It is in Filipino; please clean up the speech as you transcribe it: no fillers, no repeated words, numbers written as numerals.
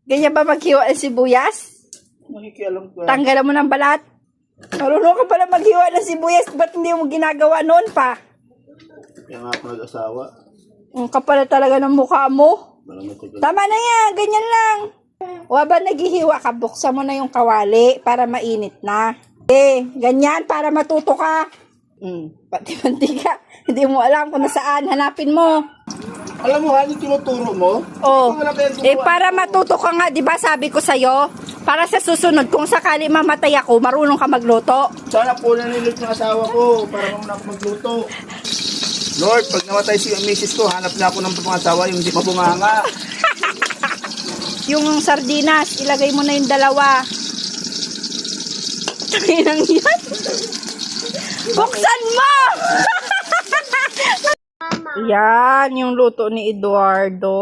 Ganyan ba maghiwa ng sibuyas? Nakikialam ko. Tanggalan mo ng balat. Marunong ka pala maghiwa ng sibuyas. Ba't hindi mo ginagawa noon pa? Kaya nga ako nag-asawa. Ang kapal talaga ng mukha mo. Malamit ko. Tama na yan. Ganyan lang. O ba naghihiwa ka, buksan mo na yung kawali para mainit na. Ganyan para matuto ka. Pati mantika. Hindi mo alam kung nasaan. Hanapin mo. Alam mo, ano tinuturo mo? Oh. Wala pa yan Para matuto ka nga, 'di ba? Sabi ko sa'yo, para sa susunod kung sakali mamatay ako, marunong ka magluto. Sana po nanilit ng asawa ko para muna ako magluto. Lord, pag namatay si misis ko, hanap na ako ng pangasawa yung hindi mabunganga. Yung sardinas, ilagay mo na yung dalawa. Takinang yan. Buksan mo! Yan, yung luto ni Eduardo.